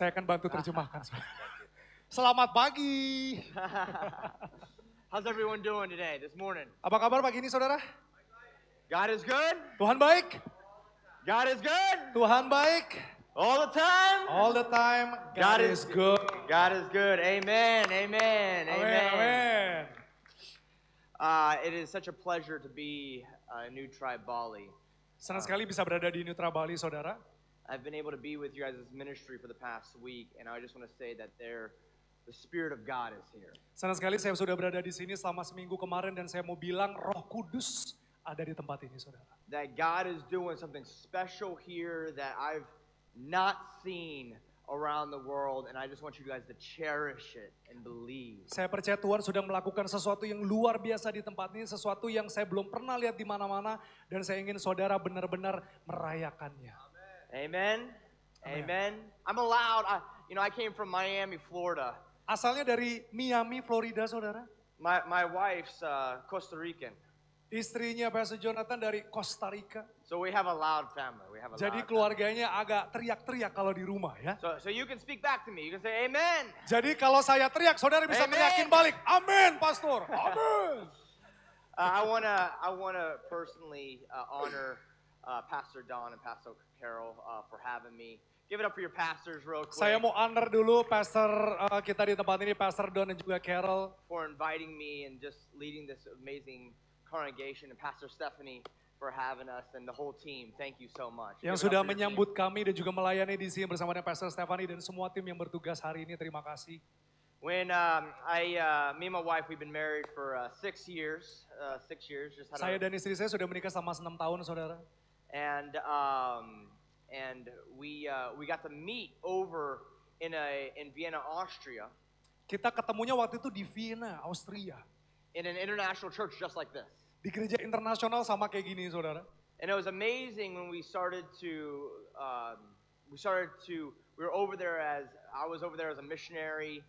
Saya akan bantu terjemahkan. Selamat pagi. How's everyone doing today, this morning? Apa kabar pagi ini saudara? God is good. Tuhan baik. God is good. Tuhan baik. All the time. All the time. God is good. God is good. Amen. Amen. Amen. Amen. It is such a pleasure to be in New Tribe Bali. Senang sekali bisa berada di Nutra Bali, saudara. I've been able to be with you guys' ministry for the past week, and I just want to say that the Spirit of God is here. Senang sekali saya sudah berada di sini selama seminggu kemarin dan saya mau bilang Roh Kudus ada di tempat ini, saudara. That God is doing something special here that I've not seen around the world, and I just want you guys to cherish it and believe. Saya percaya Tuhan sudah melakukan sesuatu yang luar biasa di tempat ini, sesuatu yang saya belum pernah lihat di mana-mana, dan saya ingin saudara benar-benar merayakannya. Amen. Amen. I'm allowed. I came from Miami, Florida. Asalnya dari Miami, Florida, saudara. My wife's Costa Rican. Istrinya Pastor Jonathan dari Costa Rica. So we have a loud family. Jadi keluarganya agak teriak-teriak kalau di rumah ya. So you can speak back to me. You can say amen. Jadi kalau saya teriak, saudara bisa teriakin balik. Amin, Pastor. Amin. I wanna personally honor Pastor Don and Pastor Carol for having me. Give it up for your pastors real quick. Saya mau honor dulu pastor kita di tempat ini, Pastor Don dan juga Carol. For inviting me and just leading this amazing congregation, and Pastor Stephanie for having us and the whole team. Thank you so much. Yang sudah menyambut kami dan juga melayani di sini bersama dengan Pastor Stephanie dan semua tim yang bertugas hari ini, terima kasih. When me and my wife, we've been married for 6 years. 6 years. Saya dan istri saya sudah menikah selama 6 tahun, saudara. And we got to meet over in Vienna, Austria. Kita ketemunya waktu itu di Vienna, Austria. In an international church just like this. Di gereja internasional sama kayak gini, saudara. And it was amazing when we were over there I was over there as a missionary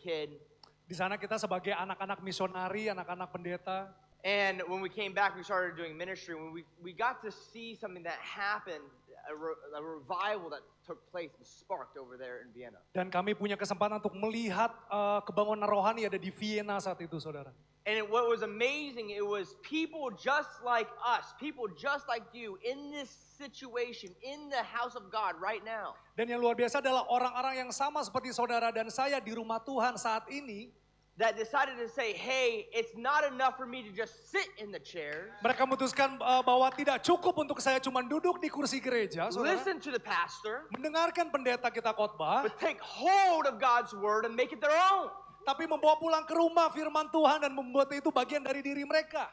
kid. Di sana kita sebagai anak-anak misionari, anak-anak pendeta. And when we came back, we started doing ministry. When we got to see something that happened, a revival that took place and sparked over there in Vienna. Dan kami punya kesempatan untuk melihat kebangunan rohani ada di Vienna saat itu, saudara. And what was amazing, it was people just like us, people just like you in this situation, in the house of God right now. Dan yang luar biasa adalah orang-orang yang sama seperti saudara dan saya di rumah Tuhan saat ini. That decided to say, hey, it's not enough for me to just sit in the chairs. Mereka memutuskan bahwa tidak cukup untuk saya cuma duduk di kursi gereja, saudara. Listen to the pastor. Mendengarkan pendeta kita khotbah. But take hold of God's word and make it their own. Tapi membawa pulang ke rumah firman Tuhan dan membuat itu bagian dari diri mereka.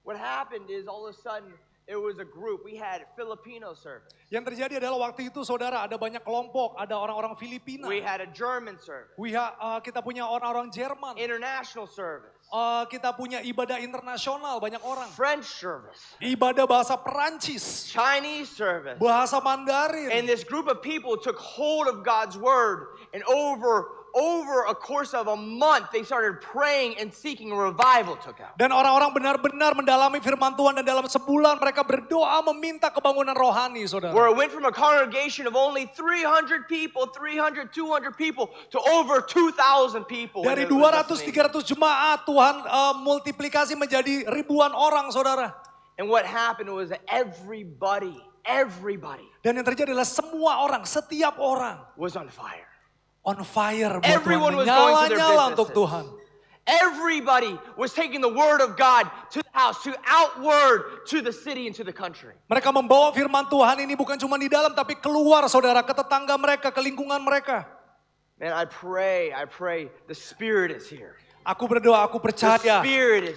What happened is all of a sudden it was a group. We had Filipino service. Yang terjadi adalah waktu itu saudara ada banyak kelompok, ada orang-orang Filipina. We had a German service. Kita punya orang-orang Jerman. International service. Kita punya ibadah internasional banyak orang. French service. Ibadah bahasa Perancis. Chinese service. Bahasa Mandarin. And this group of people took hold of God's word and over a course of a month, they started praying and seeking a revival took out. Dan orang-orang benar-benar mendalami firman Tuhan dan dalam sebulan mereka berdoa meminta kebangunan rohani, saudara. Where it went from a congregation of only 300 people, 200 people, to over 2,000 people. Dari 200-300 jemaat Tuhan multiplikasi menjadi ribuan orang, saudara. And what happened was that everybody. Dan yang terjadi adalah semua orang, setiap orang was on fire. On fire buat Everyone Tuhan, was going to their nyala-nyala untuk businesses. Tuhan. Everybody was taking the word of God to the house, to outward, to the city and to the country. Mereka membawa firman Tuhan ini bukan cuma di dalam tapi keluar, saudara, ke tetangga mereka, ke lingkungan mereka. Man, I pray the Spirit is here. Aku berdoa, aku percaya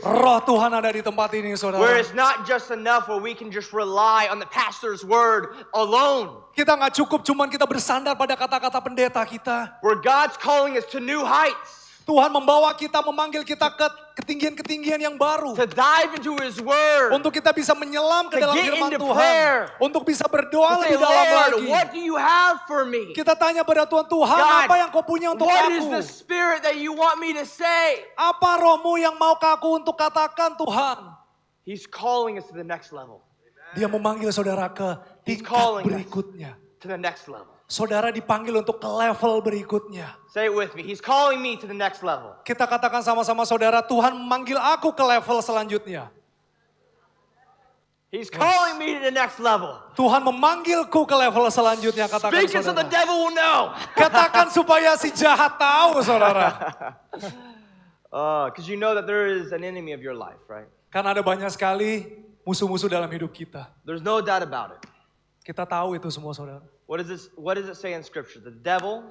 Roh Tuhan ada di tempat ini, saudara. Where it's not just enough where we can just rely on the pastor's word alone. Kita nggak cukup cuman kita bersandar pada kata-kata pendeta kita. Where God's calling us to new heights. Tuhan membawa kita, memanggil kita ke ketinggian-ketinggian yang baru. To dive into His Word. Untuk kita bisa menyelam ke dalam firman Tuhan. Prayer. Untuk bisa berdoa lebih say, dalam lagi. What do you have for me? Kita tanya pada Tuhan, Tuhan God, apa yang kau punya untuk what aku? is the Spirit that you want me to say? Apa rohmu yang mau aku untuk katakan, Tuhan? He's calling us to the next level. Dia memanggil saudara ke tingkat berikutnya. to the next level. Saudara dipanggil untuk ke level berikutnya. Say it with me. He's calling me to the next level. Kita katakan sama-sama saudara, Tuhan memanggil aku ke level selanjutnya. He's calling me to the next level. Tuhan memanggilku ke level selanjutnya, katakan Speak it so the saudara. devil will know. Katakan supaya si jahat tahu, saudara. Because you know that there is an enemy of your life, right? Karena ada banyak sekali musuh-musuh dalam hidup kita. There's no doubt about it. Kita tahu itu semua, saudara. What does it say in Scripture? The devil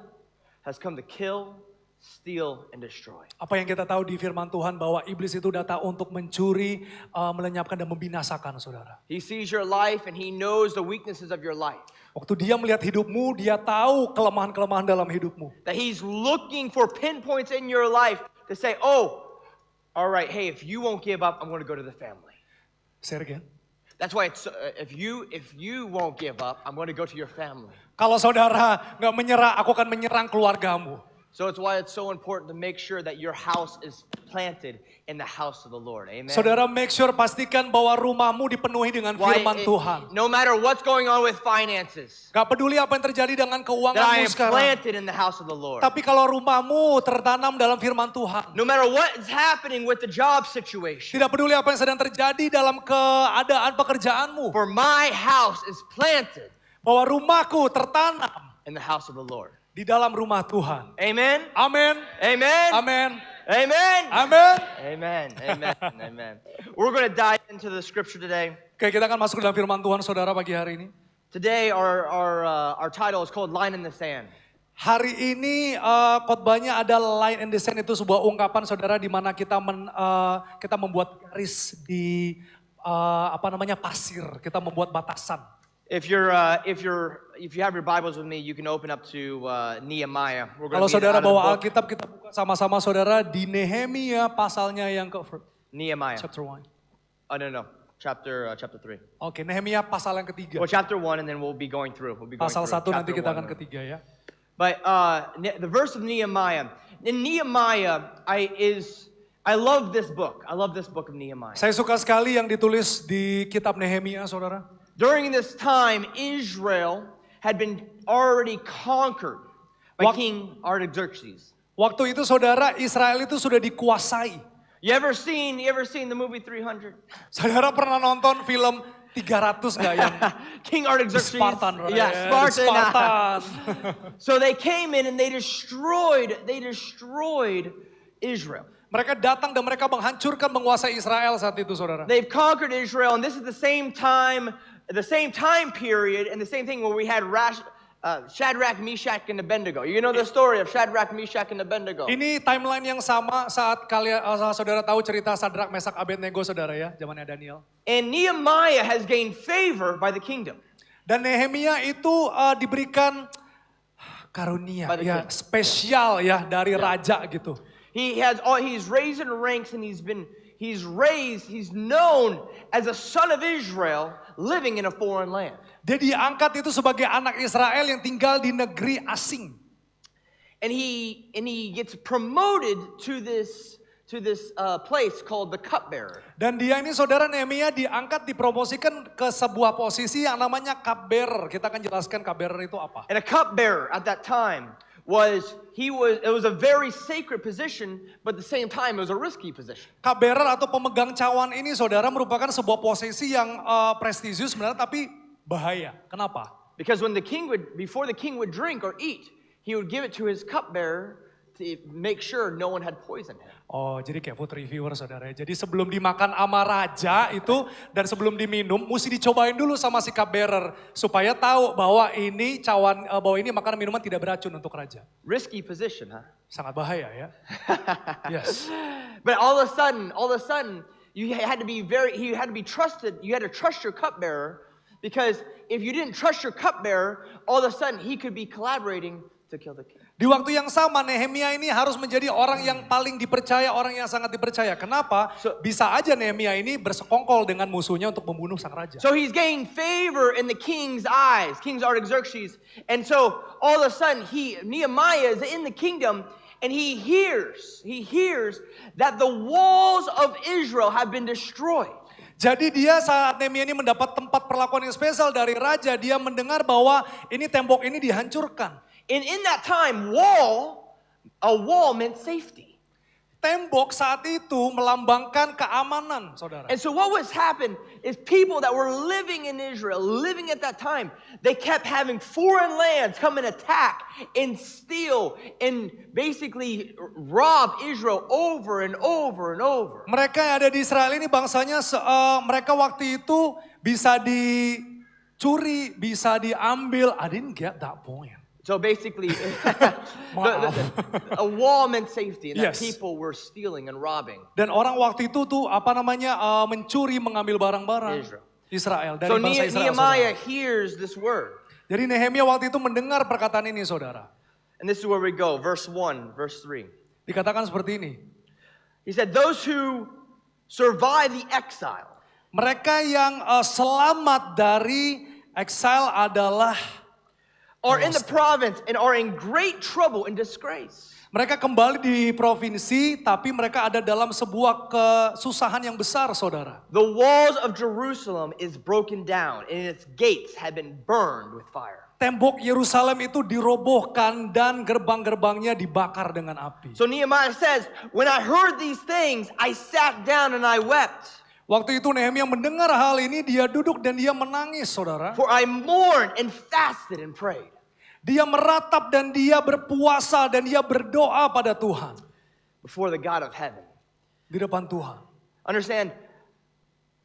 has come to kill, steal, and destroy. Apa yang kita tahu di firman Tuhan bahwa iblis itu datang untuk mencuri, melenyapkan dan membinasakan, saudara. He sees your life and he knows the weaknesses of your life. Waktu dia melihat hidupmu, dia tahu kelemahan-kelemahan dalam hidupmu. That he's looking for pinpoints in your life to say, oh, all right, hey, if you won't give up, I'm going to go to the family. Say it again. That's why it's, if you won't give up, I'm going to go to your family. Kalau saudara nggak menyerah, aku akan menyerang keluargamu. So it's why it's so important to make sure that your house is planted in the house of the Lord. Amen. Saudara make sure pastikan bahwa rumahmu dipenuhi dengan firman Tuhan. No matter what's going on with finances, Gak peduli apa yang terjadi dengan that I keuanganmu am sekarang. planted in the house of the Lord. Tapi kalau rumahmu tertanam dalam firman Tuhan. No matter what is happening with the job situation, Tidak peduli apa yang sedang terjadi dalam keadaan pekerjaanmu. for my house is planted Bahwa rumahku tertanam in the house of the Lord. di dalam rumah Tuhan. Amen. Amin. Amen. Amin. Amen. Amin. Amen. Amen. Amen. We're going to dive into the scripture today. Oke, kita akan masuk ke dalam firman Tuhan, saudara, pagi hari ini. Today, our title is called Line in the Sand. Hari ini khotbahnya ada line in the sand, itu sebuah ungkapan, saudara, di mana kita membuat garis di pasir. Kita membuat batasan. If you have your Bibles with me, you can open up to Nehemiah. We're Kalau going to be saudara out of the bawa book Alkitab, kita buka sama-sama, saudara, di Nehemia pasalnya yang ke Nehemiah. chapter 1. Oh no, chapter 3. Oke, Nehemia pasal yang ketiga. Well, chapter 1, and then we'll be going through. Pasal 1 nanti chapter kita 1. akan ketiga ya. But the verse of Nehemiah. In Nehemiah, I love this book. I love this book of Nehemiah. Saya suka sekali yang ditulis di kitab Nehemia, saudara. During this time, Israel had been already conquered by King Artaxerxes. Waktu itu, saudara, Israel itu sudah dikuasai. You ever seen the movie 300? Saudara pernah nonton film 300 nggak yang King Artaxerxes. Spartan, right? Yeah, Spartan. Spartan. So they came in and they destroyed Israel. Mereka datang dan mereka menghancurkan, menguasai Israel saat itu, saudara. They've conquered Israel, and this is the same time period, and the same thing where we had Shadrach, Meshach, and Abednego. You know the story of Shadrach, Meshach, and Abednego. Ini timeline yang sama saat saudara tahu cerita Sadrak, Mesak, Abednego, saudara ya, zamannya Daniel. And Nehemiah has gained favor by the kingdom. Dan Nehemia itu diberikan karunia, ya, spesial ya dari raja gitu. He's raised in ranks, and he's known as a son of Israel living in a foreign land. Dia diangkat itu sebagai anak Israel yang tinggal di negeri asing. And he gets promoted to this place called the cupbearer. Dan dia ini, saudara, Nehemia diangkat, dipromosikan ke sebuah posisi yang namanya cupbearer. Kita akan jelaskan cupbearer itu apa. And a cupbearer at that time was a very sacred position, but at the same time it was a risky position. Cupbearer atau pemegang cawan ini, saudara, merupakan sebuah posisi yang prestisius sebenarnya, tapi bahaya. Kenapa? Because before the king would drink or eat, he would give it to his cupbearer to make sure no one had poisoned him. Oh, jadi kayak food reviewer, saudara. Jadi sebelum dimakan sama raja itu dan sebelum diminum, mesti dicobain dulu sama si cupbearer supaya tahu bahwa ini makanan minuman tidak beracun untuk raja. Risky position, huh? Sangat bahaya ya. Yes. But all of a sudden, you had to be trusted. You had to trust your cupbearer, because if you didn't trust your cupbearer, all of a sudden he could be collaborating to kill the king. Di waktu yang sama, Nehemia ini harus menjadi orang yang paling dipercaya, orang yang sangat dipercaya. Kenapa? Bisa aja Nehemia ini bersekongkol dengan musuhnya untuk membunuh sang raja. So he's gained favor in the king's eyes, King Artaxerxes. And so all of a sudden, Nehemiah is in the kingdom, and he hears that the walls of Israel have been destroyed. Jadi dia saat Nehemia ini mendapat tempat perlakuan yang spesial dari raja, dia mendengar bahwa ini tembok ini dihancurkan. And in that time, a wall meant safety. Tembok saat itu melambangkan keamanan, saudara. And so what was happened is people that were living in Israel, living at that time, they kept having foreign lands come and attack and steal and basically rob Israel over and over and over. Mereka yang ada di Israel ini bangsanya, mereka waktu itu bisa dicuri, bisa diambil. I didn't get that point. So basically, a wall meant safety, and that Yes. people were stealing and robbing. Dan orang waktu itu tuh mencuri, mengambil barang-barang Israel dari So bangsa Israel. Nehemiah Saudara. hears this word. Jadi Nehemia waktu itu mendengar perkataan ini, saudara. And this is where we go, verse 1, verse 3. Dikatakan seperti ini. He said, those who survive the exile. Mereka yang selamat dari exile adalah Are in the province and are in great trouble and disgrace. mereka kembali di provinsi, tapi mereka ada dalam sebuah kesusahan yang besar, saudara. The walls of Jerusalem is broken down and its gates have been burned with fire. Tembok Yerusalem itu dirobohkan dan gerbang-gerbangnya dibakar dengan api. So Nehemiah says, when I heard these things, I sat down and I wept. Waktu itu Nehemia mendengar hal ini, dia duduk dan dia menangis, saudara. For I mourned and fasted and prayed. Dia meratap dan dia berpuasa dan dia berdoa pada Tuhan. Before the God of heaven. Di depan Tuhan. Understand,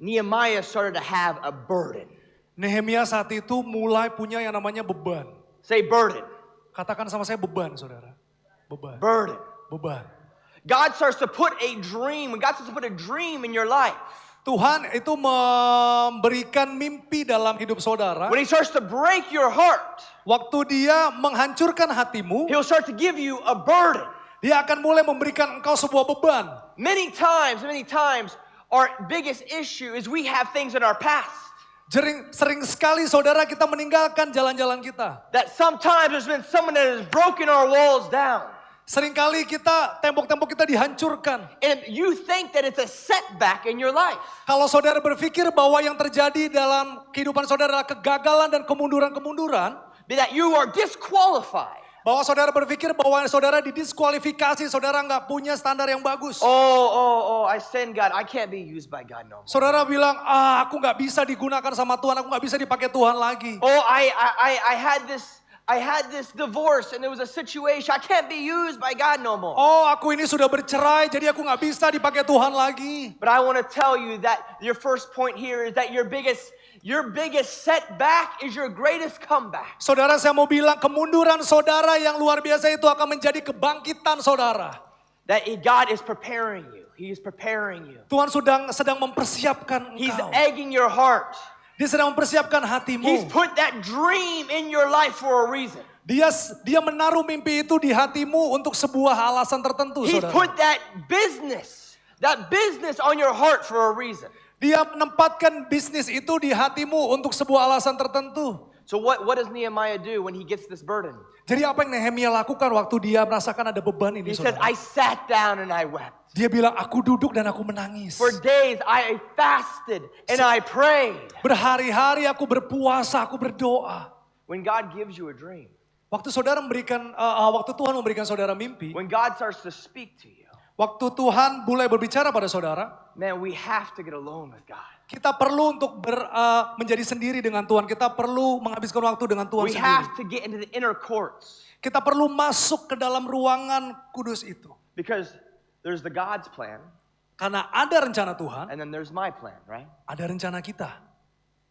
Nehemiah started to have a burden. Nehemia saat itu mulai punya yang namanya beban. Say burden. Katakan sama saya beban, saudara. Beban. Burden. Beban. God starts to put a dream, when God starts to put a dream in your life. Tuhan itu memberikan mimpi dalam hidup saudara. When he starts to break your heart, Waktu dia menghancurkan hatimu, he'll start to give you a burden. dia akan mulai memberikan engkau sebuah beban. Many times, our biggest issue is we have things in our past. Sering sekali saudara kita meninggalkan jalan-jalan kita. That sometimes there's been someone that has broken our walls down. Seringkali tembok-tembok kita dihancurkan. And you think that it's a setback in your life. Kalau saudara berpikir bahwa yang terjadi dalam kehidupan saudara adalah kegagalan dan kemunduran-kemunduran, That you are disqualified. bahwa saudara berpikir bahwa saudara didiskualifikasi, saudara nggak punya standar yang bagus. I sin God. I can't be used by God no more. Saudara bilang, aku nggak bisa digunakan sama Tuhan, aku nggak bisa dipakai Tuhan lagi. I had this divorce and it was a situation. I can't be used by God no more. Aku ini sudah bercerai, jadi aku nggak bisa dipakai Tuhan lagi. But I want to tell you that your first point here is that your biggest setback is your greatest comeback. Saudara, saya mau bilang kemunduran saudara yang luar biasa itu akan menjadi kebangkitan saudara. That God is preparing you. He is preparing you. Tuhan sedang mempersiapkan He's engkau. egging your heart. Dia sedang mempersiapkan hatimu. He's put that dream in your life for a reason. Dia menaruh mimpi itu di hatimu untuk sebuah alasan tertentu, He's saudara. put that business on your heart for a reason. Dia menempatkan bisnis itu di hatimu untuk sebuah alasan tertentu. So what does Nehemiah do when he gets this burden? Jadi apa yang Nehemia lakukan waktu dia merasakan ada beban ini, He says, saudara? I sat down and I wept. Dia bilang, aku duduk dan aku menangis. For days I fasted and I prayed. Berhari-hari aku berpuasa, aku berdoa. When God gives you a dream, Waktu Tuhan memberikan saudara mimpi, when God starts to speak to you, waktu Tuhan mulai berbicara pada saudara, man, we have to get alone with God. kita perlu untuk menjadi sendiri dengan Tuhan. Kita perlu menghabiskan waktu dengan Tuhan We sendiri. have to get into the inner courts Kita perlu masuk ke dalam ruangan kudus itu. because there's the God's plan Karena ada rencana Tuhan, and then there's my plan, right? ada rencana kita.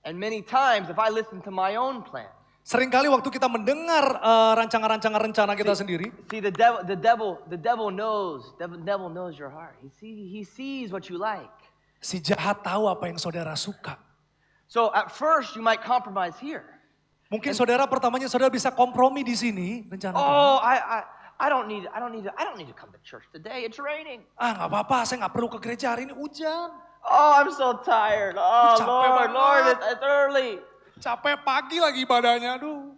And many times if I listen to my own plan, Seringkali waktu kita mendengar rancangan-rancangan rencana kita sendiri, see the devil knows your heart. He sees what you like. si jahat tahu apa yang saudara suka. So at first you might compromise here. Mungkin saudara pertamanya saudara bisa kompromi di sini rencana Tuhan. Oh, I don't need to come to church today. It's raining. Nggak apa-apa, saya nggak perlu ke gereja hari ini, hujan. Oh, I'm so tired. Oh, Capek Lord, banget. it's early. Capek pagi lagi ibadahnya, aduh.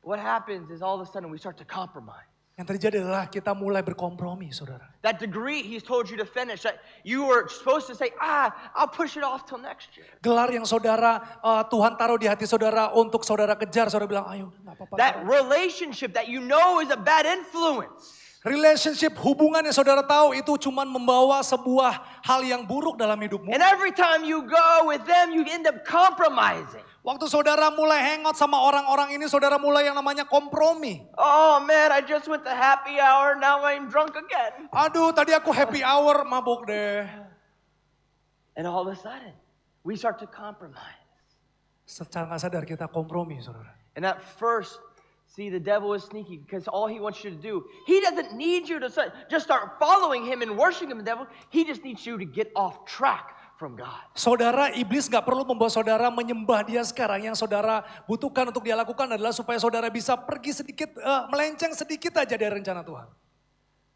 What happens is all of a sudden we start to compromise. Yang terjadi adalah kita mulai berkompromi, saudara. That degree he's told you to finish, that you were supposed to say, I'll push it off till next year. Gelar yang saudara, Tuhan taruh di hati saudara untuk saudara kejar, saudara bilang, ayo nggak apa-apa. That relationship that you know is a bad influence. Relationship, hubungan yang saudara tahu itu cuma membawa sebuah hal yang buruk dalam hidupmu. And every time you go with them, you end up compromising. Waktu saudara mulai hangout sama orang-orang ini, saudara mulai yang namanya kompromi. Oh man, I just went to happy hour, now I'm drunk again. Aduh, tadi aku happy hour, mabuk deh. And all of a sudden, we start to compromise. Secara nggak sadar kita kompromi, saudara. And at first, see, the devil is sneaky because all he wants you to do, he doesn't need you to just start following him and worshiping him, the devil. He just needs you to get off track from God. Saudara, iblis gak perlu membawa saudara menyembah dia sekarang. Yang saudara butuhkan untuk dia lakukan adalah supaya saudara bisa pergi sedikit, melenceng sedikit aja dari rencana Tuhan.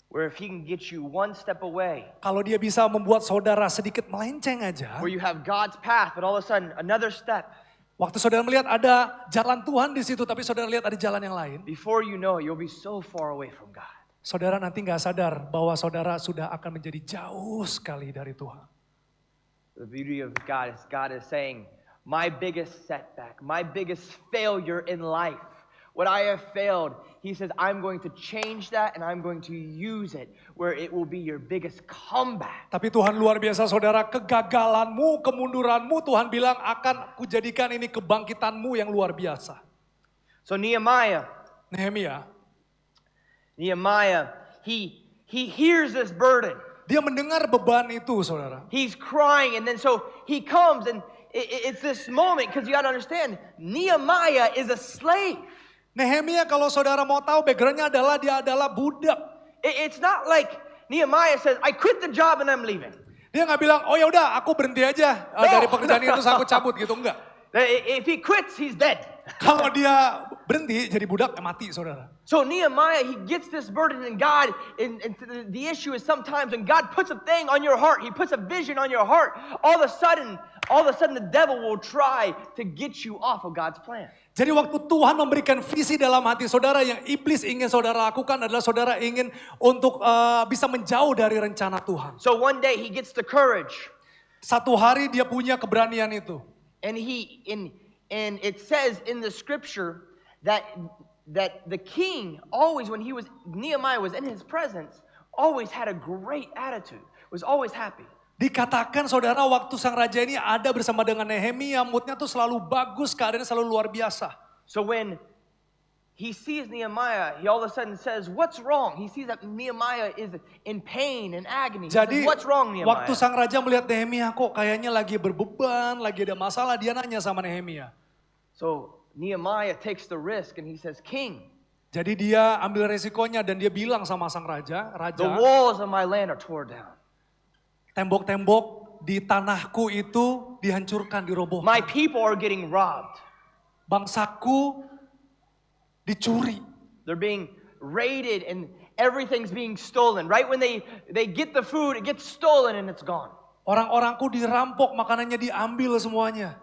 Where if he can get you one step away, Kalau dia bisa membuat saudara sedikit melenceng aja. where you have God's path, but all of a sudden another step. Waktu saudara melihat ada jalan Tuhan di situ, tapi saudara lihat ada jalan yang lain. Before you know it, you'll be so far away from God. Saudara nanti gak sadar bahwa saudara sudah akan menjadi jauh sekali dari Tuhan. The beauty of God is saying, my biggest setback, my biggest failure in life, what I have failed, he says, I'm going to change that and I'm going to use it where it will be your biggest comeback. Tapi Tuhan luar biasa saudara, kegagalanmu, kemunduranmu Tuhan bilang akan kujadikan ini kebangkitanmu yang luar biasa. So Nehemiah, he hears this burden. Dia mendengar beban itu saudara. He's crying and then so he comes and it's this moment because you got to understand, Nehemiah is a slave. Nehemia kalau saudara mau tahu backgroundnya adalah dia adalah budak. It's not like Nehemiah says, I quit the job and I'm leaving. Dia nggak bilang, oh ya udah aku berhenti aja dari pekerjaan itu aku cabut gitu, enggak. If he quits, he's dead. Kalau dia berhenti jadi budak, mati saudara. So Nehemiah, he gets this burden and God, and the issue is sometimes when God puts a thing on your heart, he puts a vision on your heart, all of a sudden the devil will try to get you off of God's plan. Jadi waktu Tuhan memberikan visi dalam hati saudara yang iblis ingin saudara lakukan adalah saudara ingin untuk bisa menjauh dari rencana Tuhan. So one day he gets the courage. Satu hari dia punya keberanian itu. And it says in the scripture that the king always, when Nehemiah was in his presence, always had a great attitude, was always happy. Dikatakan saudara waktu sang raja ini ada bersama dengan Nehemia, moodnya tuh selalu bagus, keadaannya selalu luar biasa. So when he sees Nehemiah, he all of a sudden says, what's wrong? He sees that Nehemiah is in pain and agony. He Jadi says, what's wrong, Nehemiah? waktu sang raja melihat Nehemia kok kayaknya lagi berbeban, lagi ada masalah, dia nanya sama Nehemia. So Nehemiah takes the risk and he says, King, Jadi dia ambil resikonya dan dia bilang sama sang raja, the walls of my land are torn down. Tembok-tembok di tanahku itu dihancurkan, dirobohkan. My people are getting robbed. Bangsaku dicuri. They're being raided and everything's being stolen. Right when they get the food, it gets stolen and it's gone. Orang-orangku dirampok, makanannya diambil semuanya.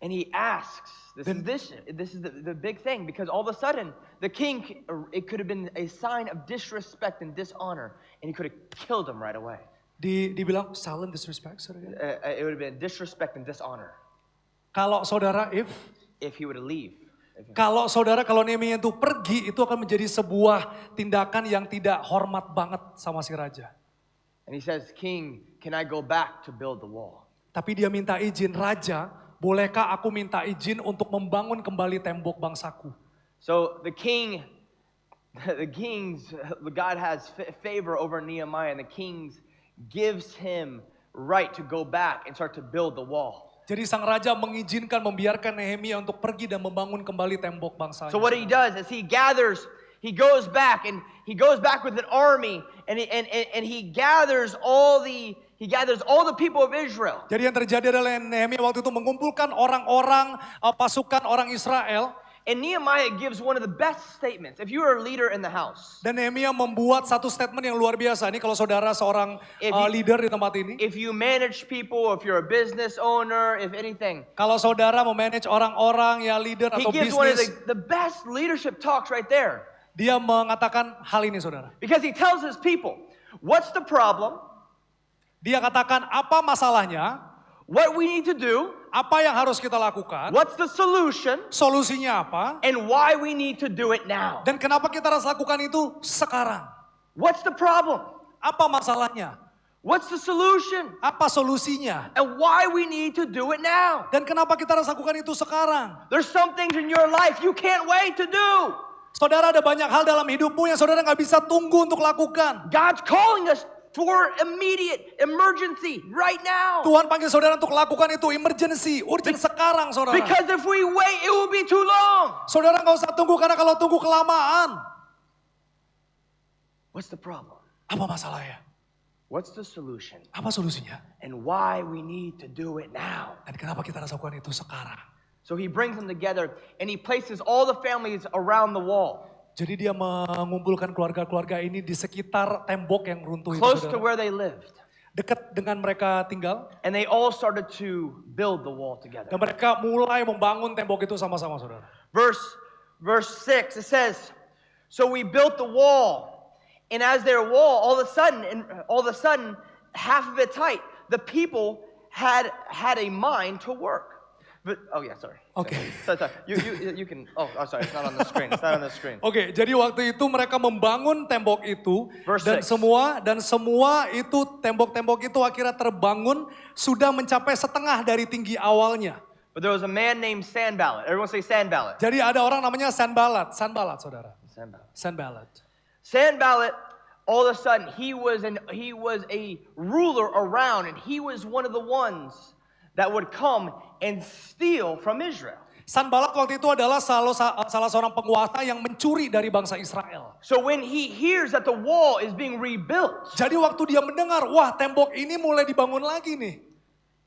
And he asks, this is the big thing, because all of a sudden the king, it could have been a sign of disrespect and dishonor, and he could have killed him right away. Dibilang silent disrespect. It would have been disrespect and dishonor. Kalau saudara if he would have leave. Kalau Nehemia itu pergi, itu akan menjadi sebuah tindakan yang tidak hormat banget sama si raja. And he says, King, can I go back to build the wall? Tapi dia minta izin, raja, bolehkah aku minta izin untuk membangun kembali tembok bangsaku? So God has favor over Nehemiah, and the king gives him right to go back and start to build the wall. Jadi sang raja mengizinkan, membiarkan Nehemia untuk pergi dan membangun kembali tembok bangsanya. So what he does is he goes back with an army, and he gathers all the people of Israel. Jadi yang terjadi adalah Nehemia waktu itu mengumpulkan orang-orang pasukan orang Israel. And Nehemiah gives one of the best statements. If you are a leader in the house. Dan Nehemia membuat satu statement yang luar biasa. Ini kalau saudara seorang leader di tempat ini. If you manage people, if you're a business owner, if anything. Kalau saudara memanage orang-orang, ya leader atau bisnis. He gives one of the best leadership talks right there. Dia mengatakan hal ini saudara. Because he tells his people, what's the problem? Dia katakan apa masalahnya, What we need to do? apa yang harus kita lakukan, What's the solution? solusinya apa, And why we need to do it now? dan kenapa kita harus lakukan itu sekarang. What's the problem? Apa masalahnya, What's the solution? apa solusinya, And why we need to do it now? dan kenapa kita harus lakukan itu sekarang. There's some things in your life you can't wait to do. Saudara, ada banyak hal dalam hidupmu yang saudara nggak bisa tunggu untuk lakukan. God's calling us for immediate emergency right now. Tuhan panggil saudara untuk lakukan itu emergency, urgent sekarang saudara. Because if we wait, it will be too long. Saudara nggak usah tunggu karena kalau tunggu kelamaan. What's the problem? Apa masalahnya? What's the solution? Apa solusinya? And why we need to do it now? Dan kenapa kita harus lakukan itu sekarang? So he brings them together and he places all the families around the wall, Jadi dia mengumpulkan keluarga-keluarga ini di sekitar tembok yang runtuh itu close to saudara. where they lived. Dekat dengan mereka tinggal. And they all started to build the wall together. Dan mereka mulai membangun tembok itu sama-sama saudara. Verse 6, it says, so we built the wall, and as their wall, all of a sudden, half of it's height, the people had a mind to work. But, oh yeah, sorry. Oke. Sorry. You can, sorry, it's not on the screen. It's not on the screen. Oke, jadi waktu itu mereka membangun tembok itu Verse dan 6. semua itu tembok-tembok itu akhirnya terbangun sudah mencapai setengah dari tinggi awalnya. But there was a man named Sanballat. Everyone say Sanballat. Jadi ada orang namanya Sanballat saudara. Sanballat. Sanballat. Sanballat, all of a sudden, he was a ruler around, and he was one of the ones that would come and steal from Israel. Sanballat waktu itu adalah salah seorang penguasa yang mencuri dari bangsa Israel. So when he hears that the wall is being rebuilt, Jadi waktu dia mendengar, wah tembok ini mulai dibangun lagi nih.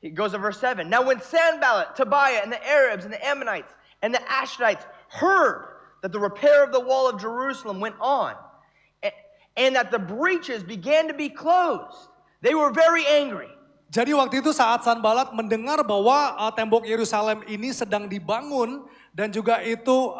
he goes to verse 7. Now when Sanballat, Tobiah, and the Arabs, and the Ammonites, and the Ashdodites heard that the repair of the wall of Jerusalem went on, and that the breaches began to be closed, they were very angry. Jadi waktu itu saat Sanballat mendengar bahwa tembok Yerusalem ini sedang dibangun dan juga itu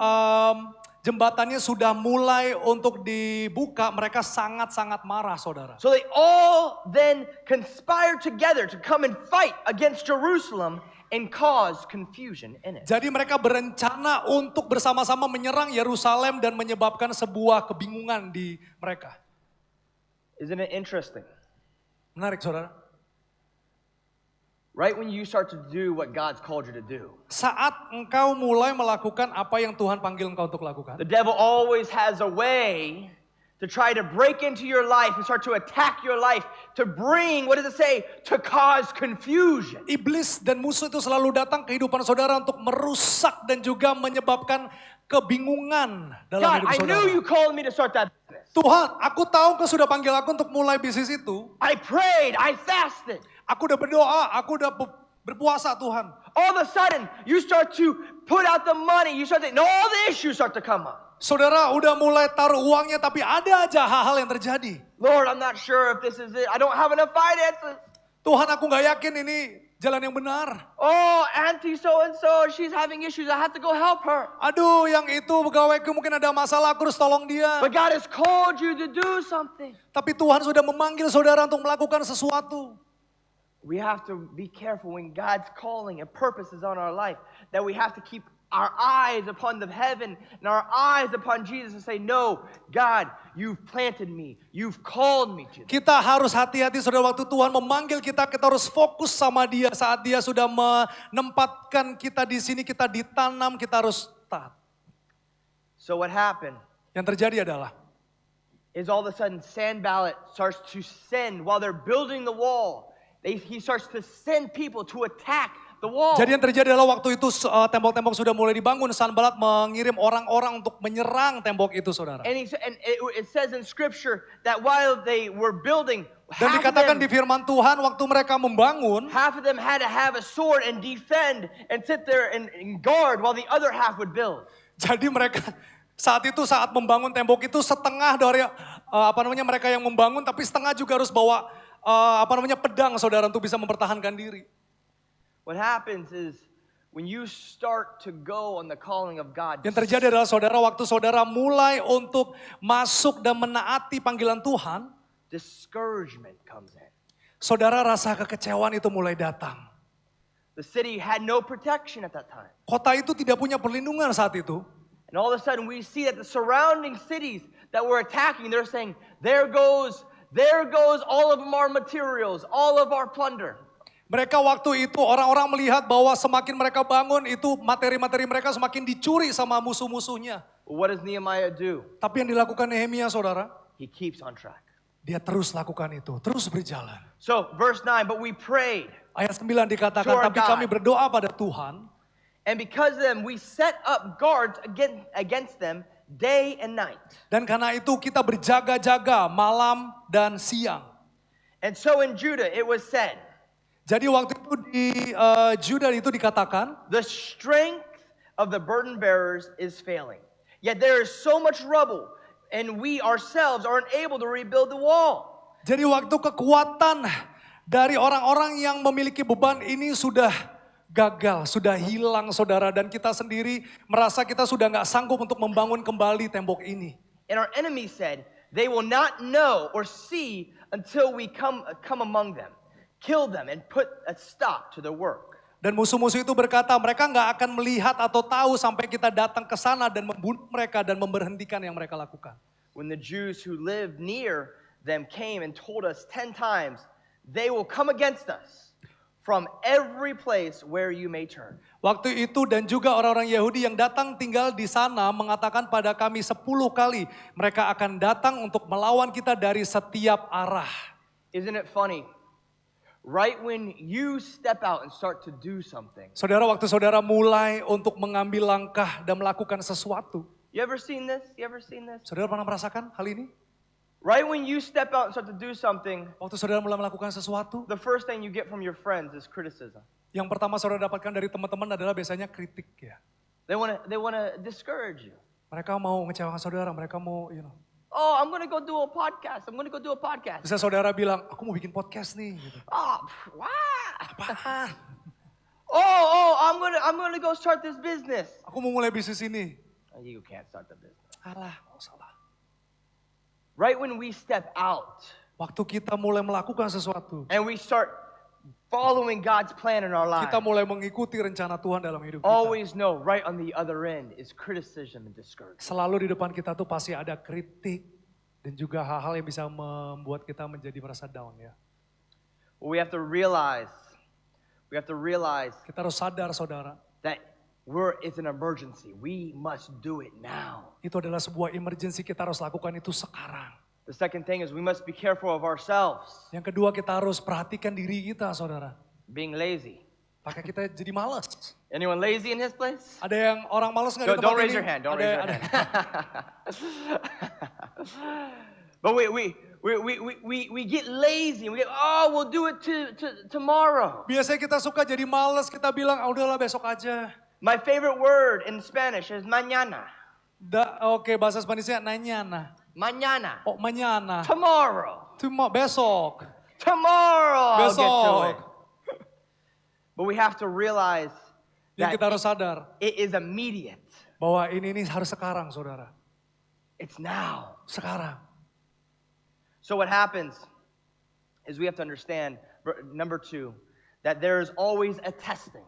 jembatannya sudah mulai untuk dibuka, mereka sangat-sangat marah saudara. So they all then conspired together to come and fight against Jerusalem and cause confusion in it. Jadi mereka berencana untuk bersama-sama menyerang Yerusalem dan menyebabkan sebuah kebingungan di mereka. Isn't it interesting? Menarik saudara. Right when you start to do what God's called you to do, Saat engkau mulai melakukan apa yang Tuhan panggil engkau untuk lakukan, the devil always has a way to try to break into your life and start to attack your life, to bring, what does it say? To cause confusion. iblis dan musuh itu selalu datang ke kehidupan saudara untuk merusak dan juga menyebabkan kebingungan dalam God, hidup I knew saudara. you called me to start that business. Tuhan, aku tahu kau sudah panggil aku untuk mulai bisnis itu. I prayed, I fasted. Aku udah berdoa, aku udah berpuasa Tuhan. All of a sudden, you start to put out the money, you start to, and all the issues start to come up. Saudara udah mulai taruh uangnya tapi ada aja hal-hal yang terjadi. Lord, I'm not sure if this is it. I don't have enough finances. Tuhan, aku gak yakin ini jalan yang benar. Oh, auntie so-and-so, she's having issues. I have to go help her. Aduh, yang itu pegawaiku mungkin ada masalah, aku harus tolong dia. But God has called you to do something. Tapi Tuhan sudah memanggil saudara untuk melakukan sesuatu. We have to be careful when God's calling and purpose is on our life, that we have to keep our eyes upon the heaven and our eyes upon Jesus and say, no, God, you've planted me. You've called me to this. Kita harus hati-hati saudara waktu Tuhan memanggil kita, kita harus fokus sama dia. Saat dia sudah menempatkan kita di sini, kita ditanam, kita harus taat. So what happened Yang terjadi adalah, is all of a sudden Sanballat starts to send, while they're building the wall, he starts to send people to attack the wall. jadi yang terjadi adalah waktu itu tembok-tembok sudah mulai dibangun, Sanballat mengirim orang-orang untuk menyerang tembok itu saudara. And it says in scripture that while they were building, Dan dikatakan di firman Tuhan waktu mereka membangun, half of them had to have a sword and defend and sit there and guard while the other half would build. jadi mereka saat membangun tembok itu setengah dari mereka yang membangun, tapi setengah juga harus bawa pedang saudara untuk bisa mempertahankan diri. What happens is when you start to go on the calling of God, Yang terjadi adalah saudara, waktu saudara mulai untuk masuk dan menaati panggilan Tuhan, discouragement comes in. saudara rasa kekecewaan itu mulai datang. The city had no protection at that time. Kota itu tidak punya perlindungan saat itu. And all of a sudden we see that the surrounding cities that were attacking, they're saying, there goes all of our materials, all of our plunder. Mereka waktu itu orang-orang melihat bahwa semakin mereka bangun itu materi-materi mereka semakin dicuri sama musuh-musuhnya. What does Nehemiah do? Tapi yang dilakukan Nehemia saudara, He keeps on track. dia terus lakukan itu, terus berjalan. So verse 9, but we prayed. Ayat 9 dikatakan, To our tapi God. kami berdoa pada Tuhan. And because of them, we set up guards against them day and night. Dan karena itu kita berjaga-jaga malam dan siang. And so in Judah, it was said, Jadi waktu itu di Juda itu dikatakan, the strength of the burden bearers is failing. Yet there is so much rubble, and we ourselves are unable to rebuild the wall. jadi waktu kekuatan dari orang-orang yang memiliki beban ini sudah gagal, sudah hilang saudara. Dan kita sendiri merasa kita sudah nggak sanggup untuk membangun kembali tembok ini. And our enemies said, they will not know or see until we come among them, kill them, and put a stop to their work. Dan musuh-musuh itu berkata, mereka nggak akan melihat atau tahu sampai kita datang ke sana dan membunuh mereka dan memberhentikan yang mereka lakukan. When the Jews who lived near them came and told us 10 times, they will come against us from every place where you may turn. Waktu itu dan juga orang-orang Yahudi yang datang tinggal di sana mengatakan pada kami 10 kali mereka akan datang untuk melawan kita dari setiap arah. Isn't it funny? Right when you step out and start to do something. Saudara, waktu saudara mulai untuk mengambil langkah dan melakukan sesuatu. You ever seen this? You ever seen this? Saudara pernah merasakan hal ini? Right when you step out and start to do something, Waktu saudara mulai melakukan sesuatu, the first thing you get from your friends is criticism. yang pertama saudara dapatkan dari teman-teman adalah biasanya kritik ya. They want to discourage you. Mereka mau ngecewakan saudara, mereka mau Oh, I'm going to go do a podcast. I'm going to go do a podcast. Bisa saudara bilang, aku mau bikin podcast nih. Gitu. Oh, wah. Apaan? I'm going to go start this business. Aku mau mulai bisnis ini. You can't start the business. Alah, oh salah. Right when we step out Waktu kita mulai melakukan sesuatu, and we start following God's plan in our lives, kita mulai mengikuti rencana Tuhan dalam hidup kita. always know right on the other end is criticism and discouragement. Selalu di depan kita tuh pasti ada kritik dan juga hal-hal yang bisa membuat kita menjadi merasa down ya. We have to realize Kita harus sadar saudara, that it's an emergency. We must do it now. itu adalah sebuah emergency, kita harus lakukan itu sekarang. The second thing is we must be careful of ourselves. Yang kedua kita harus perhatikan diri kita saudara. Being lazy. Pakai kita jadi malas. Anyone lazy in his place? Ada yang orang malas nggak di tempat Don't ini? raise your hand. Don't Ada- raise your ada- hand. But we get lazy. We'll do it tomorrow. Biasanya kita suka jadi malas, kita bilang, udahlah besok aja. My favorite word in Spanish is mañana. Oke, bahasa Spanisnya nanya nah. Mañana. Oh, mañana. Tomorrow. Besok. Tomorrow. I'll get to Besok. it. But we have to realize Yang that kita harus sadar it is immediate. bahwa ini harus sekarang, saudara. It's now. Sekarang. So what happens is we have to understand, number 2, that there is always a testing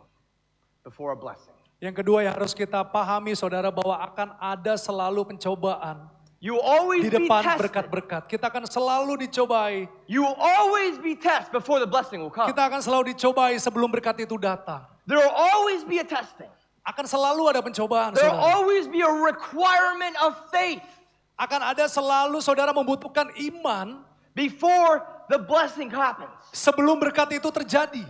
before a blessing. Yang kedua yang harus kita pahami, saudara, bahwa akan ada selalu pencobaan You will always di be depan tested. berkat-berkat. Kita akan selalu dicobai. You will always be tested before the blessing will come. Kita akan selalu dicobai sebelum berkat itu datang. There will always be a testing. Akan selalu ada pencobaan, There will saudara. always be a requirement of faith Akan ada selalu saudara membutuhkan iman before the blessing happens. sebelum berkat itu terjadi.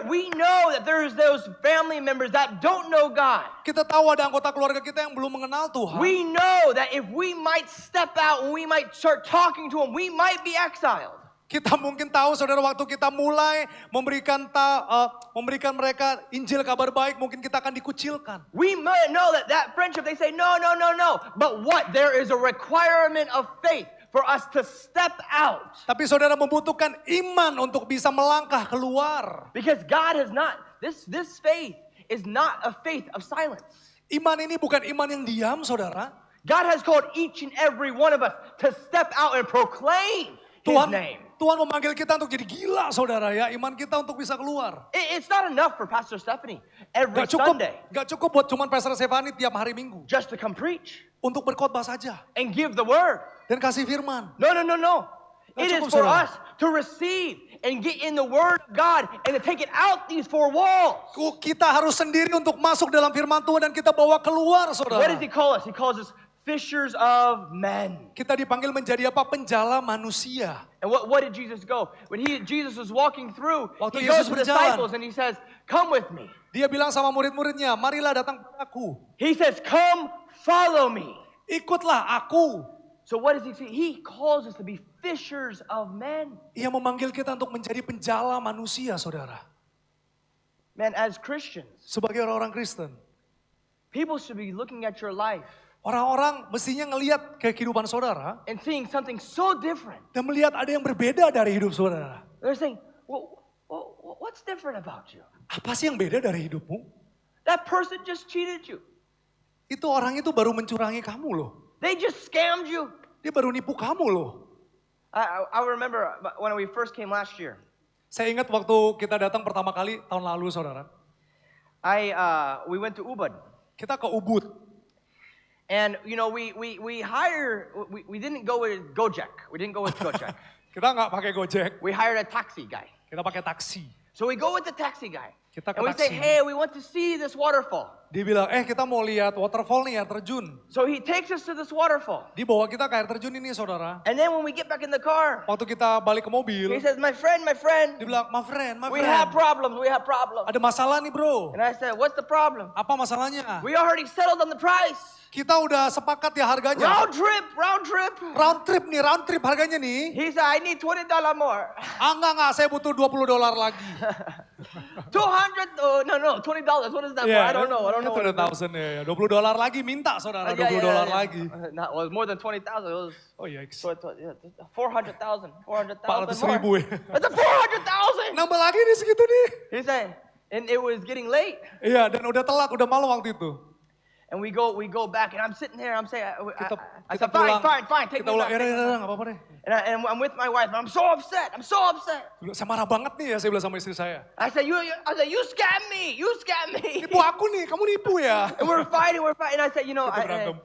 We know that there's those family members that don't know God. Kita tahu ada anggota keluarga kita yang belum mengenal Tuhan. We know that if we might step out and we might start talking to Him, we might be exiled. Kita mungkin tahu saudara, waktu kita mulai memberikan mereka Injil kabar baik, mungkin kita akan dikucilkan. We might know that friendship, they say, no. But what? There is a requirement of faith for us to step out. Tapi saudara membutuhkan iman untuk bisa melangkah keluar. Because God has not, this faith is not a faith of silence. Iman ini bukan iman yang diam, saudara. God has called each and every one of us to step out and proclaim His name. Tuhan memanggil kita untuk jadi gila, saudara ya. Iman kita untuk bisa keluar. It's not enough for Pastor Stephanie every Sunday Gak cukup buat cuman Pastor Stefani tiap hari Minggu. just to come preach Untuk berkhotbah saja. and give the word. Dan kasih firman. No. It is cukup, for saudara. us to receive and get in the word of God and to take it out these four walls. Kita harus sendiri untuk masuk dalam firman Tuhan dan kita bawa keluar, What saudara. does He call us? He calls us fishers of men. Kita dipanggil menjadi apa? Penjala manusia. And what did Jesus go? When Jesus was walking through, Waktu He goes Yesus to the berjalan. disciples and He says, come with me. Dia bilang sama murid-muridnya, marilah datang padaku. He says, come follow me. Ikutlah aku. So what does He say? He calls us to be fishers of men. Ia memanggil kita untuk menjadi penjala manusia, saudara. Man, as Christians, Sebagai orang-orang Kristen. people should be looking at your life Orang-orang mestinya ngelihat kehidupan saudara. and seeing something so different. Dan melihat ada yang berbeda dari hidup saudara. They're saying, what's different about you? Apa sih yang beda dari hidupmu? That person just cheated you. Itu orang itu baru mencurangi kamu loh. They just scammed you. Dia baru nipu kamu loh. I remember when we first came last year. Saya ingat waktu kita datang pertama kali tahun lalu, saudara. We went to Ubud. Kita ke Ubud. And we didn't go with Gojek. We didn't go with Gojek. Kita nggak pakai Gojek. We hired a taxi guy. Kita pakai taksi. So we go with the taxi guy. Kita ke And we say, taksi. hey, we want to see this waterfall. Dia bilang, kita mau lihat waterfall nih, air terjun. So he takes us to this waterfall. Dia bawa kita ke air terjun ini, saudara. And then when we get back in the car, Waktu kita balik ke he mobil, says, my friend, dia bilang, my friend. we have problems. Ada masalah nih bro. And I said, what's the problem? Apa masalahnya? We already settled on the price. Kita udah sepakat ya harganya. Round trip. Round trip harganya nih. He said, I need $20 more. Enggak, saya butuh $20 lagi. 200, no, $20. What is that for? I don't know. what it is. $20,000 ya. $20 lagi minta saudara, $20 lagi. No, it was more than 20,000. It was Oh iya, 400,000 more. 400.000 ya. It's a 400,000. Nambah lagi nih segitu nih. He said, and it was getting late. Iya, dan udah telat, udah malam waktu itu. And we go back, and I'm sitting there. I'm saying, I Kita said, pulang. fine, take Kita me ulang, back. nggak apa-apa deh. And I'm with my wife, and I'm so upset. Saya marah banget nih ya, saya bilang sama istri saya. I said, you scammed me. Nipu aku nih, kamu nipu ya. And we're fighting. And I said, Kita berantem.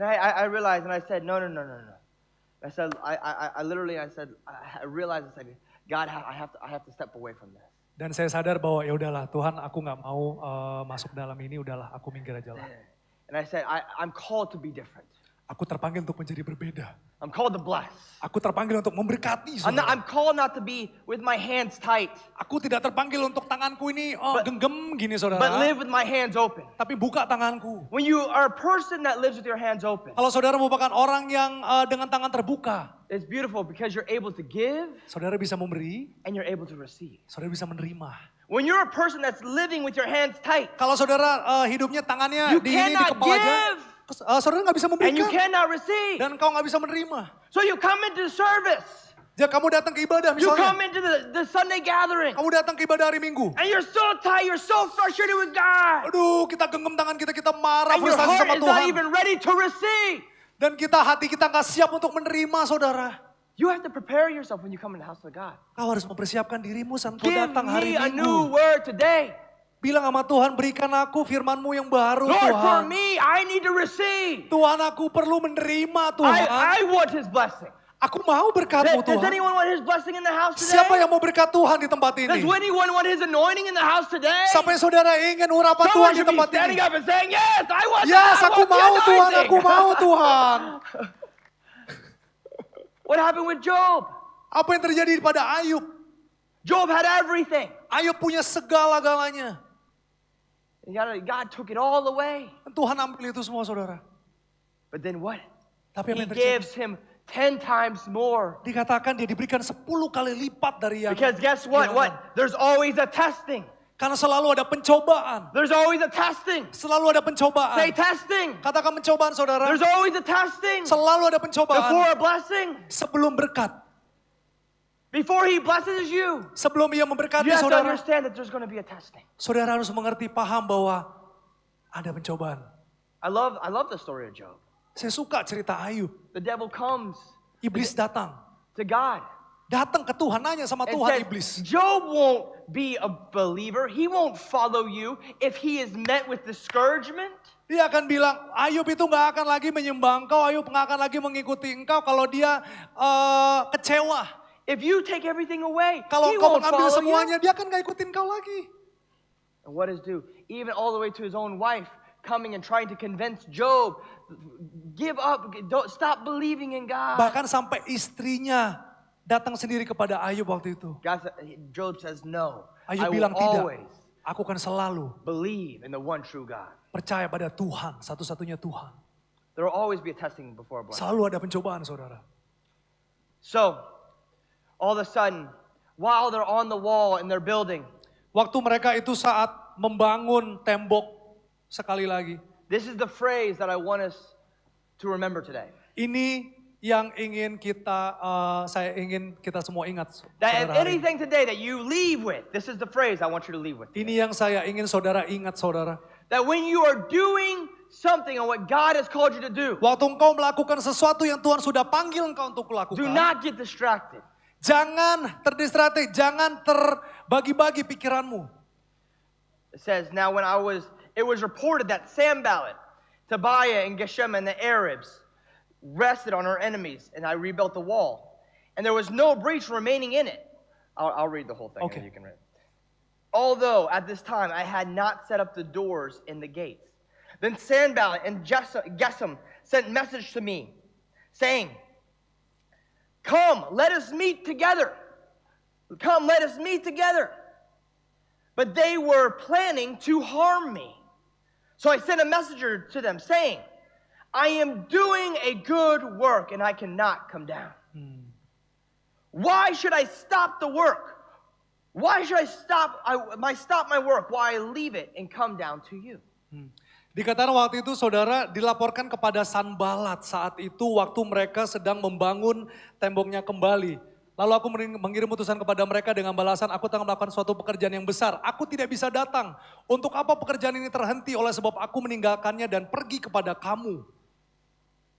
I realized, and I said, no. I said, I realized, I said, God, I have to step away from this. Dan saya sadar bahwa ya udahlah, Tuhan aku nggak mau masuk dalam ini, udahlah aku minggir aja lah. And I said, I'm called to be different. Aku terpanggil untuk menjadi berbeda. I'm called to bless. Aku terpanggil untuk memberkati. I'm called not to be with my hands tight, Aku tidak terpanggil untuk tanganku ini genggam gini but saudara. live with my hands open. Tapi buka tanganku. When you are a person that lives with your hands open, Kalau saudara merupakan orang yang dengan tangan terbuka. it's beautiful because you're able to give Saudara bisa memberi, and you're able to receive. saudara bisa menerima. When you're a person that's living with your hands tight, Kalau saudara hidupnya tangannya you di ini di cannot kepala aja. give Saudara nggak bisa and you memberikan. cannot receive. Dan kau nggak bisa menerima. So you come into service, Jika kamu datang ke ibadah you come misalnya. into the Sunday gathering, Kamu datang ke ibadah hari Minggu. and you're so tight, you're so frustrated with God, Aduh, kita genggam tangan kita marah, and your frustasi heart sama is not Tuhan. even ready to receive. Dan hati kita nggak siap untuk menerima, saudara. You have to prepare yourself when you come in the house of God. Kau harus mempersiapkan dirimu saat kau Give datang hari me a new Minggu. word today. Bilang sama Tuhan, berikan aku firman-Mu yang baru, Lord, for Tuhan. me, I need to receive. Tuhan, aku perlu menerima, Tuhan. I want His blessing. Aku mau berkat-Mu, Does Tuhan. anyone want His blessing in the house today? Siapa yang mau berkat Tuhan di tempat Does ini? anyone want His anointing in the house today? Sampai saudara ingin urapan Tuhan Someone di should be tempat standing ini. up and saying, yes, I want Yes, that. I aku want the mau Tuhan, anointing." aku mau Tuhan. What happened with Job? Apa yang terjadi pada Ayub? Job had everything. Ayub punya segala-galanya. God took it all away. Tuhan ambil itu semua, saudara. But then what? Tapi apa He yang terjadi? gives him 10 times more. Dikatakan dia diberikan 10 kali lipat dari yang Because guess what? dilarang. There's always a testing. Karena selalu ada pencobaan. There's always a testing. Selalu ada pencobaan. Say testing. Katakan pencobaan, saudara. There's always a testing Selalu ada pencobaan before a blessing. sebelum berkat. Before he blesses you, Sebelum ia memberkati you have to saudara, understand that there's going to be a testing. saudara harus mengerti, paham bahwa ada pencobaan. I love the story of Job. Saya suka cerita Ayub. The devil comes Iblis datang. to God Datang ke Tuhan, nanya sama and Tuhan says, iblis. Job won't be a believer. He won't follow you if he is met with discouragement. Dia akan bilang, Ayub itu gak akan lagi menyembah engkau, Ayub gak akan lagi mengikuti engkau kalau dia kecewa. If you take everything away, Kalau he engkau won't mengambil follow semuanya, you. dia akan gak ikutin engkau lagi. And what is due? Even all the way to his own wife coming and trying to convince Job, give up, don't stop believing in God. Bahkan sampai istrinya datang sendiri kepada Ayub waktu itu. Job says no. Ayub I will bilang tidak, always aku akan selalu believe in the one true God. percaya pada Tuhan, satu-satunya Tuhan. There will always be a testing before a blessing. Selalu ada pencobaan saudara. So, all of a sudden, while they're on the wall in their building, Waktu mereka itu saat membangun tembok sekali lagi. this is the phrase that I want us to remember today. Ini yang ingin saya ingin kita semua ingat. That saudara if hari ini. anything today that you leave with, this is the phrase I want you to leave with. Ini yang saya ingin saudara ingat saudara. That when you are doing something on what God has called you to do, Waktu engkau melakukan sesuatu yang Tuhan sudah panggil engkau untuk do lakukan. not get distracted. Jangan terdistraksi, jangan terbagi-bagi pikiranmu. It says, now when it was reported that Sanballat, Tobiah, and Geshem and the Arabs rested on our enemies, and I rebuilt the wall, and there was no breach remaining in it. I'll read the whole thing, Okay. and you can read. Although at this time I had not set up the doors in the gates. Then Sanballat and Geshem sent message to me, saying, come, let us meet together. Come, let us meet together. But they were planning to harm me. So I sent a messenger to them, saying, I am doing a good work, and I cannot come down. Why should I stop the work? Why should I stop my work while I leave it and come down to you? Dikatakan waktu itu saudara dilaporkan kepada Sanballat saat itu waktu mereka sedang membangun temboknya kembali. Lalu aku mengirim utusan kepada mereka dengan balasan, aku tengah melakukan suatu pekerjaan yang besar. Aku tidak bisa datang. Untuk apa pekerjaan ini terhenti oleh sebab aku meninggalkannya dan pergi kepada kamu.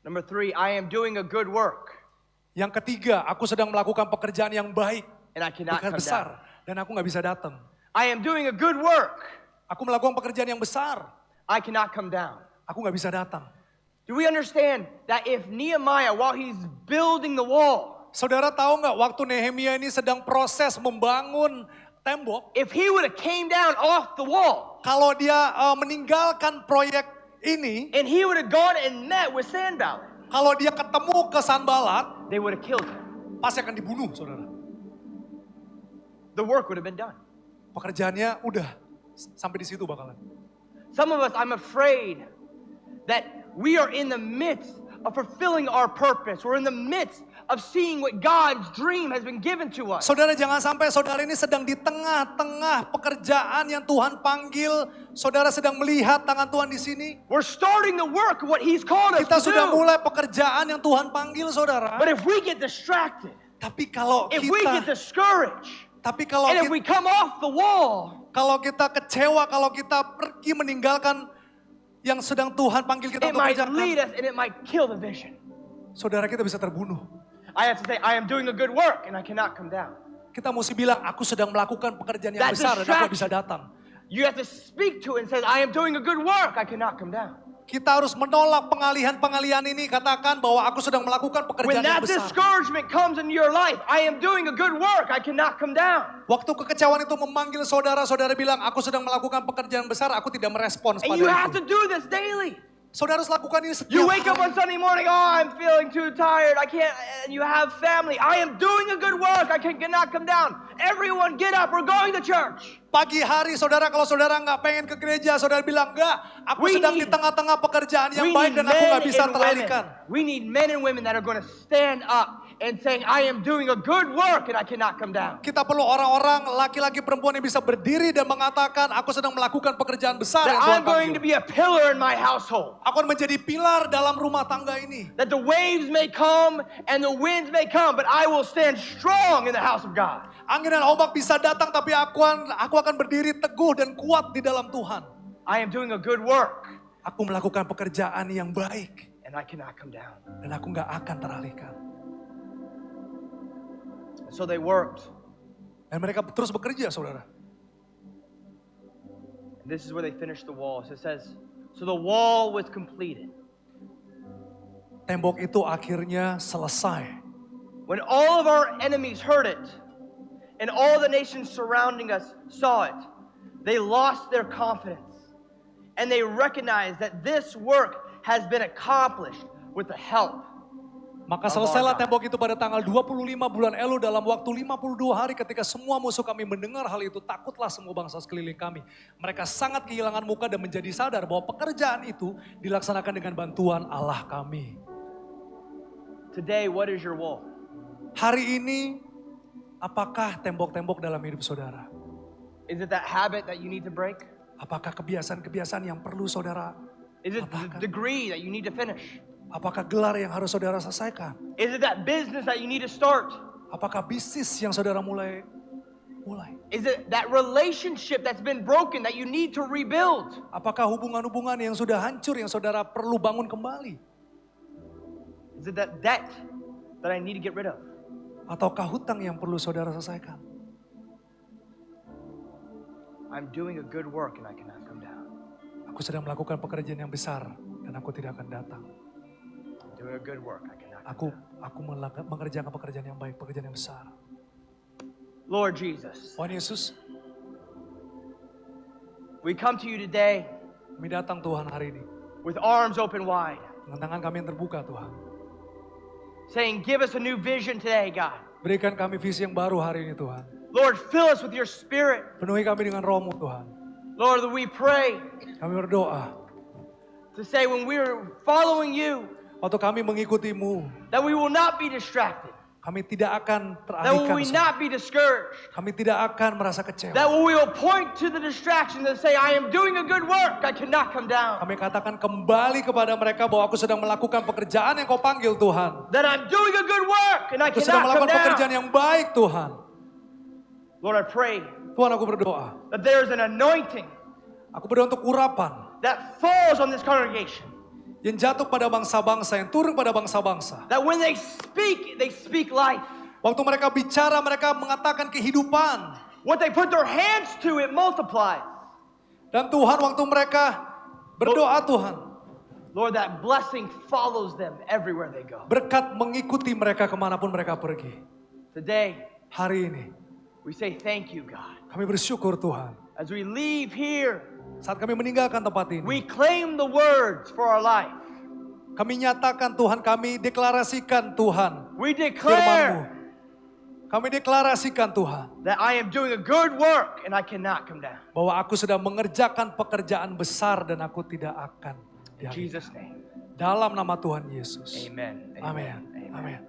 Number 3, I am doing a good work, Yang ketiga, aku sedang melakukan pekerjaan yang baik, and I cannot come besar. down. Dan aku gak bisa datang. I am doing a good work, Aku melakukan pekerjaan yang besar. I cannot come down. Aku gak bisa datang. Do we understand that if Nehemiah, while he's building the wall, Saudara tahu nggak waktu Nehemia ini sedang proses membangun tembok, if he would have came down off the wall, kalau dia meninggalkan proyek ini, and he would have gone and met with Sanballat, kalau dia ketemu ke Sanballat, they would have killed him. pasti akan dibunuh, saudara. The work would have been done. Pekerjaannya udah sampai di situ bakalan. Some of us, I'm afraid that we are in the midst of fulfilling our purpose. We're in the midst of seeing what God's dream has been given to us. Saudara jangan sampai saudara ini sedang di tengah-tengah pekerjaan yang Tuhan panggil. Saudara sedang melihat tangan Tuhan di sini. We're starting the work of what He's called us Kita to sudah do. mulai pekerjaan yang Tuhan panggil, saudara. But if we get distracted, Tapi kalau if we get kita, discouraged, kalau and if we come off the wall, kalau kita kecewa, kalau kita pergi meninggalkan yang sedang Tuhan panggil kita it untuk might kerjakan, lead us and it might kill the vision. saudara kita bisa terbunuh. I have to say, I am doing a good work and I cannot come down. Kita mesti bilang, aku sedang melakukan pekerjaan yang That besar dan aku bisa distraction. datang. You have to speak to it and say, I am doing a good work, I cannot come down. Kita harus menolak pengalihan-pengalihan ini. Katakan bahwa aku sedang melakukan When pekerjaan yang that besar. discouragement comes into your life, I am doing a good work, I cannot come down. Waktu kekecewaan itu memanggil saudara, saudara bilang, aku sedang melakukan pekerjaan besar, aku tidak merespons And pada you have itu. to do this daily. Saudara harus lakukan ini You setiap wake up on hari. Sunday morning, oh, I'm feeling too tired, I can't, and you have family. I am doing a good work, I cannot come down. Everyone get up, we're going to church. Pagi hari saudara, kalau saudara nggak pengen ke gereja, saudara bilang, enggak, aku We sedang need- di tengah-tengah pekerjaan yang We baik need dan aku nggak men bisa and women. teralihkan. We need men and women that are going to stand up and saying, I am doing a good work and I cannot come down. Kita perlu orang-orang laki-laki perempuan yang bisa berdiri dan mengatakan, aku sedang melakukan pekerjaan besar That yang Tuhan I'm going to panggil. be a pillar in my household. Aku akan menjadi pilar dalam rumah tangga ini. That the waves may come and the winds may come, but I will stand strong in the house of God. Angin dan ombak bisa datang, tapi aku akan berdiri teguh dan kuat di dalam Tuhan. I am doing a good work Aku melakukan pekerjaan yang baik. and I cannot come down. Dan aku gak akan teralihkan. So they worked. Dan mereka terus bekerja, saudara. And this is where they finished the wall. So it says, so the wall was completed. Tembok itu akhirnya selesai. When all of our enemies heard it, and all the nations surrounding us saw it, they lost their confidence. And they recognized that this work has been accomplished with the help. Maka selesailah tembok itu pada tanggal 25 bulan Elu dalam waktu 52 hari ketika semua musuh kami mendengar hal itu. Takutlah semua bangsa sekeliling kami. Mereka sangat kehilangan muka dan menjadi sadar bahwa pekerjaan itu dilaksanakan dengan bantuan Allah kami. Today, what is your wall? Hari ini, apakah tembok-tembok dalam hidup saudara? Is it that habit that you need to break? Apakah kebiasaan-kebiasaan yang perlu saudara Is it the degree that you need to finish? Apakah gelar yang harus saudara selesaikan? Is it that business that you need to start? Apakah bisnis yang saudara mulai? Is it that relationship that's been broken that you need to rebuild? Apakah hubungan-hubungan yang sudah hancur yang saudara perlu bangun kembali? Is it that debt that I need to get rid of? Ataukah hutang yang perlu saudara selesaikan? I'm doing a good work and I cannot come down. Aku sedang melakukan pekerjaan yang besar dan aku tidak akan datang. I'm doing a good work, I cannot Aku come mengerjakan pekerjaan yang baik, pekerjaan yang besar. down. Lord Jesus, Tuhan Yesus, we come to you today kami datang Tuhan hari ini. with arms open wide, Dengan tangan kami yang terbuka Tuhan. saying, give us a new vision today, God. Berikan kami visi yang baru hari ini Tuhan. Lord, fill us with your spirit. Penuhi kami dengan roh-Mu Tuhan. Lord, we pray Kami berdoa. to say when we're following you, Waktu kami mengikuti-Mu, that we will not be distracted, kami tidak akan that we teralihkan. will not be discouraged, Kami tidak akan merasa kecewa. that we will point to the distractions and say, I am doing a good work, I cannot come down. Kami katakan kembali kepada mereka bahwa aku sedang melakukan pekerjaan yang Kau panggil Tuhan. That I'm doing a good work and I Aku sedang cannot come melakukan pekerjaan down. yang baik Tuhan. Lord, I pray Tuhan aku berdoa. that there is an anointing Aku berdoa untuk urapan that falls on this congregation. yang jatuh pada bangsa-bangsa, yang turun pada bangsa-bangsa. That when they speak life. Waktu mereka bicara, mereka mengatakan kehidupan. What they put their hands to, it multiplies. Dan Tuhan waktu mereka berdoa Tuhan, Lord, that blessing follows them everywhere they go. berkat mengikuti mereka kemanapun mereka pergi. Today, Hari ini, we say thank you, God. kami bersyukur Tuhan. As we leave here, Saat kami meninggalkan tempat ini, we claim the words for our life. kami nyatakan Tuhan, kami deklarasikan Tuhan, We firman-Mu. declare Kami deklarasikan Tuhan, that I am doing a good work and I cannot come down. bahwa aku sedang mengerjakan pekerjaan besar dan aku tidak akan In dialihkan. Jesus' name, Dalam nama Tuhan Yesus. amen. Amin. Amin.